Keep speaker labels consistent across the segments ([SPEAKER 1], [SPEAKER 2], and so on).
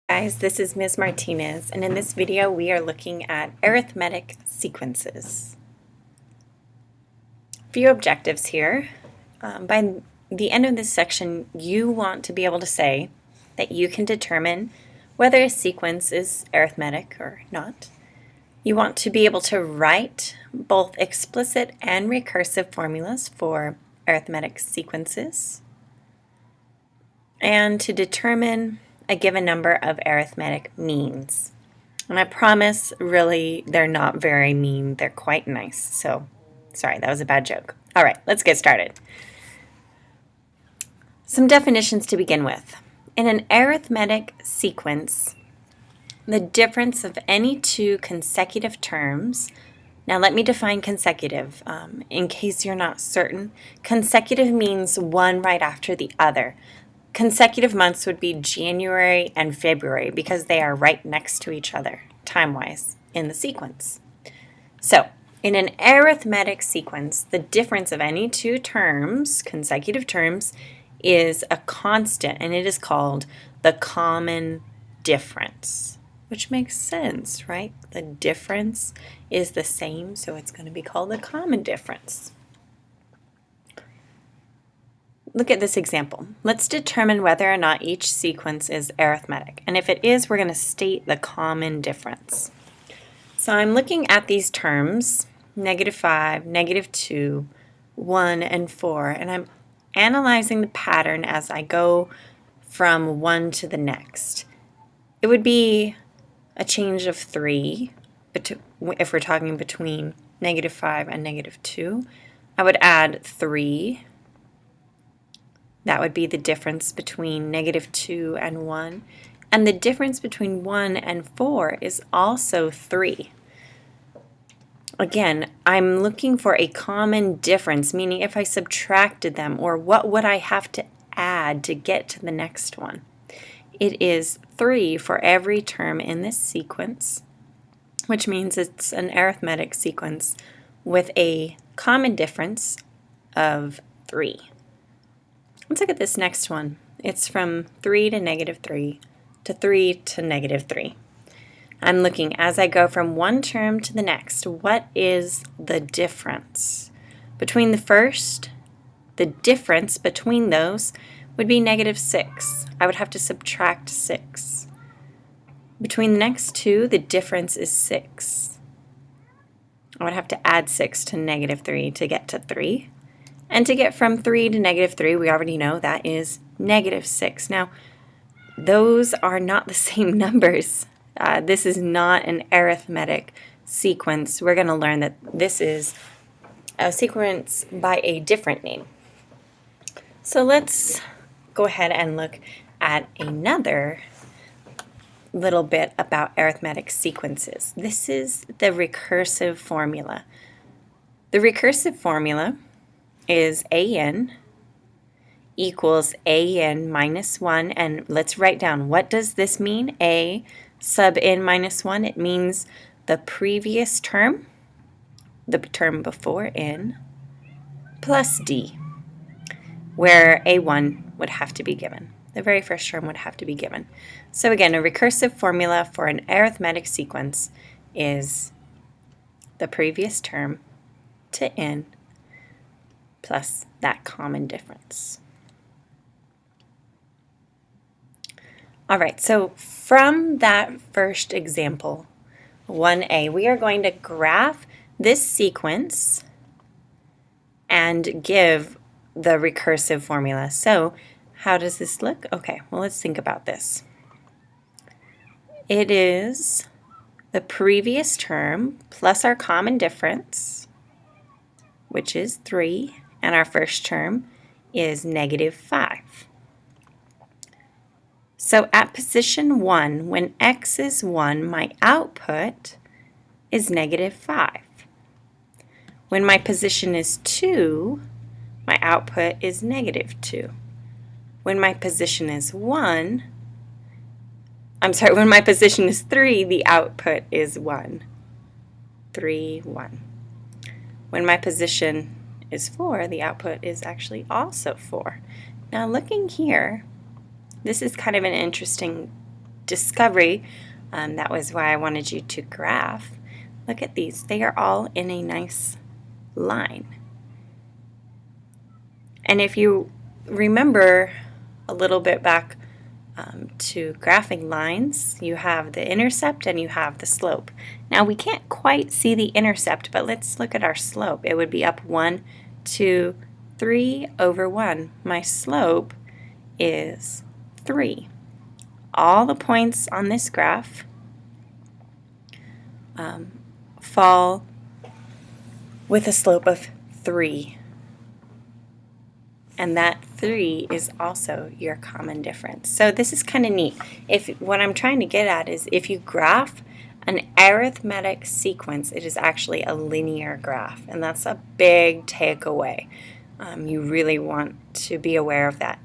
[SPEAKER 1] Guys, this is Ms. Martinez, and in this video we are looking at arithmetic sequences. Few objectives here. By the end of this section, you want to be able to say that you can determine whether a sequence is arithmetic or not. You want to be able to write both explicit and recursive formulas for arithmetic sequences, and to determine a given number of arithmetic means. And I promise, really, they're not very mean. They're quite nice. So, sorry, that was a bad joke. All right, let's get started. Some definitions to begin with. In an arithmetic sequence, the difference of any two consecutive terms. Now let me define consecutive in case you're not certain. Consecutive means one right after the other. Consecutive months would be January and February because they are right next to each other, time-wise, in the sequence. So, in an arithmetic sequence, the difference of any two terms, consecutive terms, is a constant, and it is called the common difference, which makes sense, right? The difference is the same, so it's going to be called the common difference. Look at this example. Let's determine whether or not each sequence is arithmetic. And if it is, we're going to state the common difference. So I'm looking at these terms, -5, -2, 1, and 4, and I'm analyzing the pattern as I go from one to the next. It would be a change of 3 if we're talking between -5 and -2. I would add 3. That would be the difference between -2 and 1. And the difference between 1 and 4 is also 3. Again, I'm looking for a common difference, meaning if I subtracted them, or what would I have to add to get to the next one? It is 3 for every term in this sequence, which means it's an arithmetic sequence with a common difference of 3. Let's look at this next one. It's from 3 to -3 to 3 to -3. I'm looking as I go from one term to the next. What is the difference? Between the first, the difference between those would be -6. I would have to subtract 6. Between the next two, the difference is 6. I would have to add 6 to -3 to get to 3. And to get from 3 to -3, we already know that is -6. Now, those are not the same numbers. This is not an arithmetic sequence. We're going to learn that this is a sequence by a different name. So let's go ahead and look at another little bit about arithmetic sequences. This is the recursive formula. The recursive formula is an equals an minus 1, and let's write down, what does this mean? A sub n minus 1, it means the previous term, the term before n, plus d, where a1 would have to be given. The very first term would have to be given. So again, a recursive formula for an arithmetic sequence is the previous term to n plus that common difference. All right, so from that first example, 1a, we are going to graph this sequence and give the recursive formula. So how does this look? Okay, well, let's think about this. It is the previous term plus our common difference, which is 3, and our first term is -5. So at position 1, when x is 1, my output is -5. When my position is 2, my output is -2. When my position is when my position is 3, the output is 1. 3, 1. When my position is 4, the output is actually also 4. Now looking here, this is kind of an interesting discovery. That was why I wanted you to graph. Look at these. They are all in a nice line. And if you remember a little bit back to graphing lines, you have the intercept and you have the slope. Now we can't quite see the intercept, but let's look at our slope. It would be up 1, 2, 3 over 1. My slope is 3. All the points on this graph fall with a slope of 3. And that 3 is also your common difference. So this is kind of neat. What I'm trying to get at is if you graph an arithmetic sequence, it is actually a linear graph. And that's a big takeaway. You really want to be aware of that.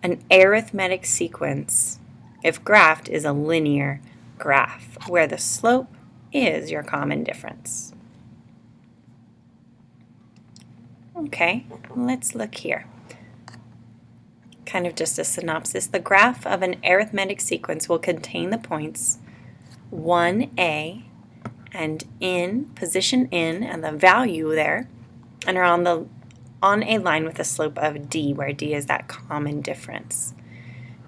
[SPEAKER 1] An arithmetic sequence, if graphed, is a linear graph where the slope is your common difference. Okay, let's look here. Kind of just a synopsis. The graph of an arithmetic sequence will contain the points 1a and in, position in, and the value there, and are on a line with a slope of d, where d is that common difference.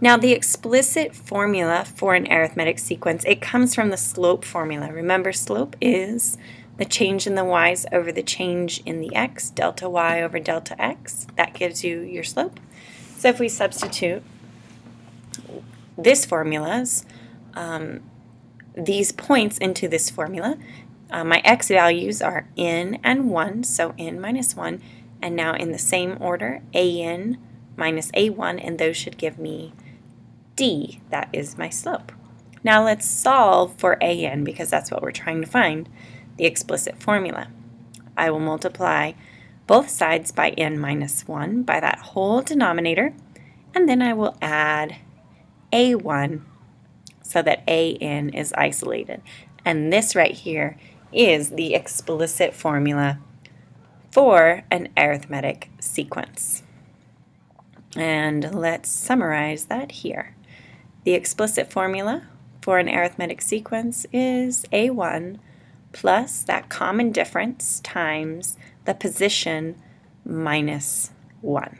[SPEAKER 1] Now the explicit formula for an arithmetic sequence, it comes from the slope formula. Remember, slope is the change in the y's over the change in the x, delta y over delta x. That gives you your slope. So if we substitute this formula's, these points into this formula, my x values are n and 1, so n minus 1, and now in the same order, an minus a1, and those should give me d. That is my slope. Now let's solve for an, because that's what we're trying to find, the explicit formula. I will multiply both sides by n minus 1 by that whole denominator, and then I will add a1 so that an is isolated. And this right here is the explicit formula for an arithmetic sequence. And let's summarize that here. The explicit formula for an arithmetic sequence is a1 plus that common difference times the position minus 1.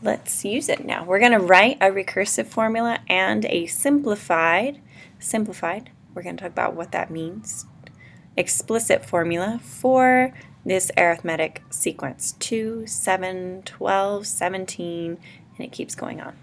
[SPEAKER 1] Let's use it now. We're going to write a recursive formula and a simplified, we're going to talk about what that means, explicit formula for this arithmetic sequence. 2, 7, 12, 17, and it keeps going on.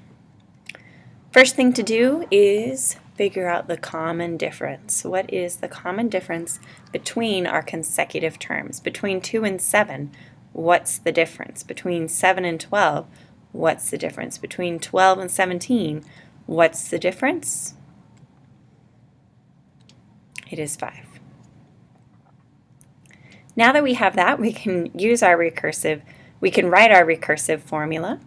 [SPEAKER 1] First thing to do is figure out the common difference. What is the common difference between our consecutive terms? Between 2 and 7, what's the difference? Between 7 and 12, what's the difference? Between 12 and 17, what's the difference? It is 5. Now that we have that, we can use our recursive, we can write our recursive formula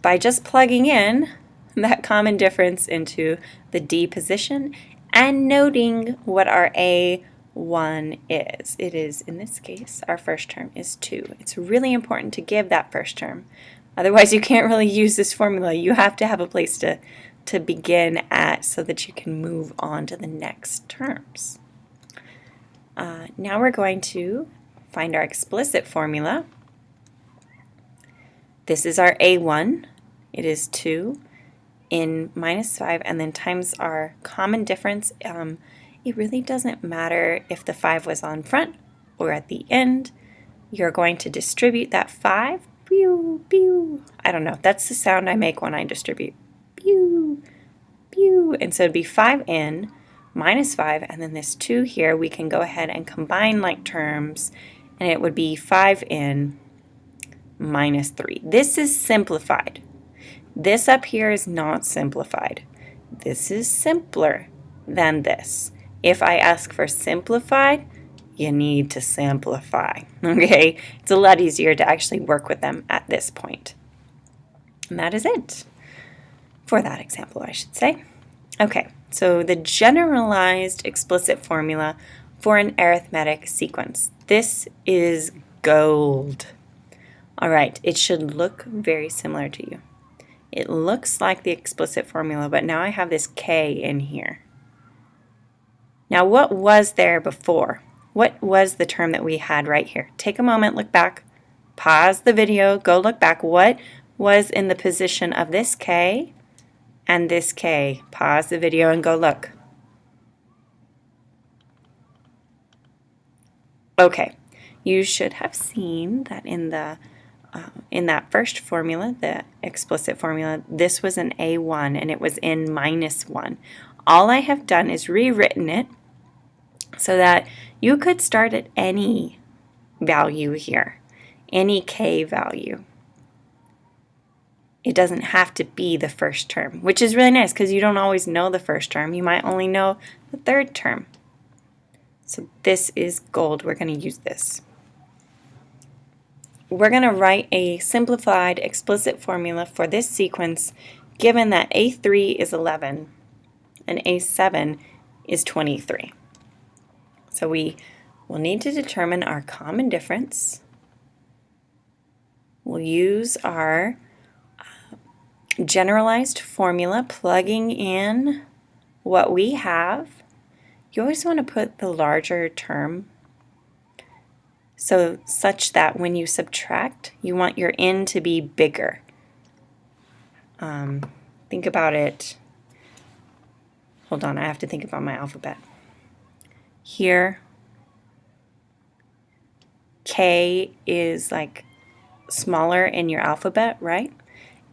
[SPEAKER 1] by just plugging in that common difference into the D position and noting what our A1 is. It is, in this case, our first term is 2. It's really important to give that first term. Otherwise, you can't really use this formula. You have to have a place to begin at so that you can move on to the next terms. Now we're going to find our explicit formula. This is our A1. It is 2 in minus 5, and then times our common difference. It really doesn't matter if the 5 was on front or at the end. You're going to distribute that 5. Pew, pew. I don't know. That's the sound I make when I distribute. Pew, pew. And so it'd be 5n minus 5, and then this 2 here, we can go ahead and combine like terms, and it would be 5n minus 3. This is simplified. This up here is not simplified. This is simpler than this. If I ask for simplified, you need to simplify, okay? It's a lot easier to actually work with them at this point. And that is it for that example, I should say. Okay, so the generalized explicit formula for an arithmetic sequence. This is gold. All right, it should look very similar to you. It looks like the explicit formula, but now I have this k in here. Now, what was there before? What was the term that we had right here? Take a moment, look back, pause the video, go look back. What was in the position of this k and this k? Pause the video and go look. Okay, you should have seen that in that first formula, the explicit formula, this was an A1 and it was in -1. All I have done is rewritten it so that you could start at any value here, any k value. It doesn't have to be the first term, which is really nice because you don't always know the first term. You might only know the third term. So this is gold. We're going to use this. We're going to write a simplified explicit formula for this sequence given that A3 is 11 and A7 is 23. So we will need to determine our common difference. We'll use our generalized formula, plugging in what we have. You always want to put the larger term such that when you subtract, you want your n to be bigger. Think about it. Hold on, I have to think about my alphabet. Here, K is like smaller in your alphabet, right?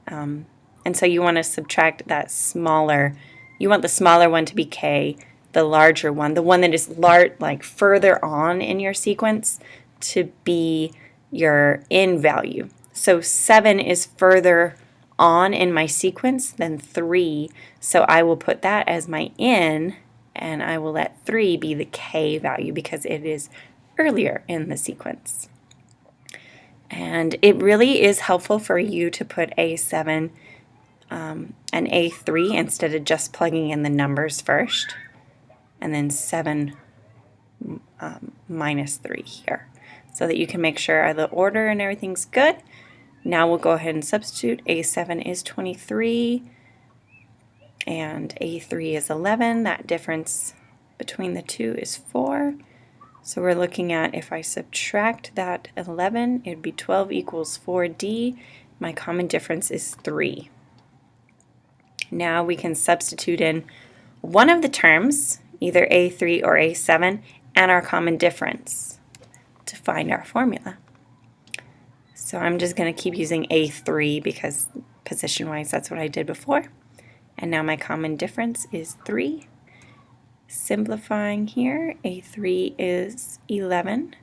[SPEAKER 1] And so you want to subtract that smaller. You want the smaller one to be K, the larger one, the one that is like further on in your sequence, to be your n value. So 7 is further on in my sequence than 3, so I will put that as my n, and I will let 3 be the k value because it is earlier in the sequence. And it really is helpful for you to put A7 and A3 instead of just plugging in the numbers first, and then 7 minus 3 here, so that you can make sure the order and everything's good. Now we'll go ahead and substitute. A7 is 23 and A3 is 11. That difference between the two is 4. So we're looking at, if I subtract that 11, it would be 12 equals 4D. My common difference is 3. Now we can substitute in one of the terms, either A3 or A7, and our common difference to find our formula. So I'm just going to keep using A3 because position-wise that's what I did before. And now my common difference is 3. Simplifying here, A3 is 11.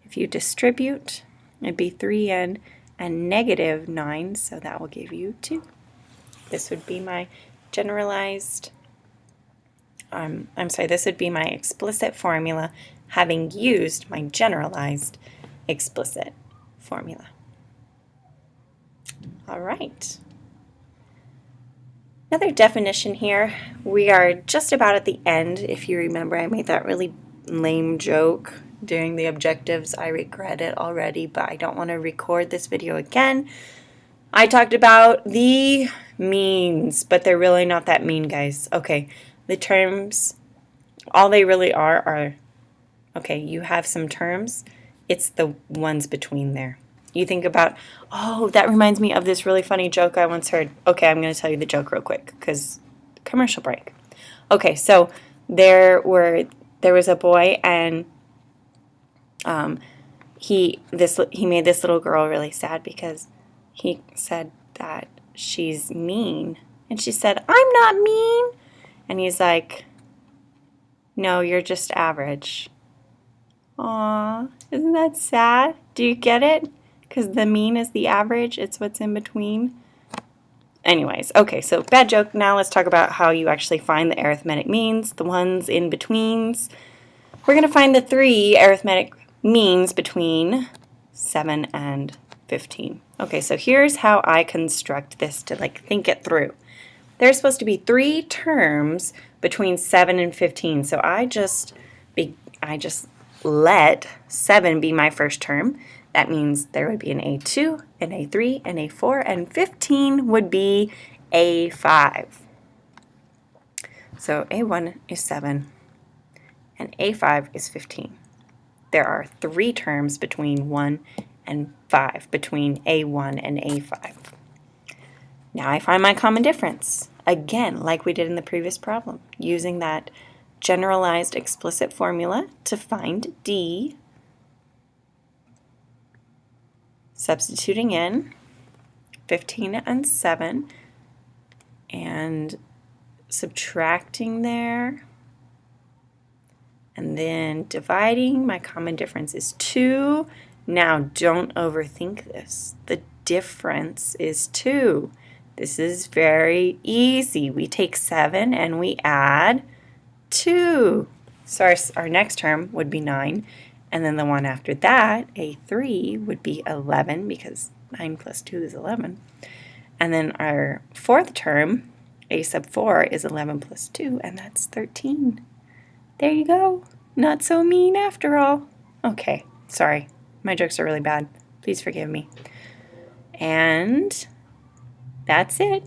[SPEAKER 1] If you distribute, it'd be 3n and negative 9, so that will give you 2. This would be my generalized, this would be my explicit formula having used my generalized explicit formula. All right. Another definition here. We are just about at the end. If you remember, I made that really lame joke during the objectives. I regret it already, but I don't want to record this video again. I talked about the means, but they're really not that mean, guys. Okay, the terms, all they really are, okay, you have some terms. It's the ones between there. You think about, oh, that reminds me of this really funny joke I once heard. Okay, I'm going to tell you the joke real quick because commercial break. Okay, so there was a boy, and he made this little girl really sad because he said that she's mean, and she said, "I'm not mean," and he's like, "No, you're just average." Aw, isn't that sad? Do you get it? Because the mean is the average. It's what's in between. Anyways, okay, so bad joke. Now let's talk about how you actually find the arithmetic means, the ones in betweens. We're going to find the 3 arithmetic means between 7 and 15. Okay, so here's how I construct this to think it through. There's supposed to be 3 terms between 7 and 15, so I just let 7 be my first term. That means there would be an A2, an A3, an A4, and 15 would be A5. So A1 is 7, and A5 is 15. There are 3 terms between 1 and 5, between A1 and A5. Now I find my common difference, again, like we did in the previous problem, using that generalized explicit formula to find D, substituting in 15 and 7, and subtracting there, and then dividing. My common difference is 2. Now don't overthink this. The difference is 2. This is very easy. We take 7 and we add 2. So our next term would be 9. And then the one after that, A3, would be 11 because 9 plus 2 is 11. And then our fourth term, A sub 4, is 11 plus 2, and that's 13. There you go. Not so mean after all. Okay, sorry. My jokes are really bad. Please forgive me. And that's it.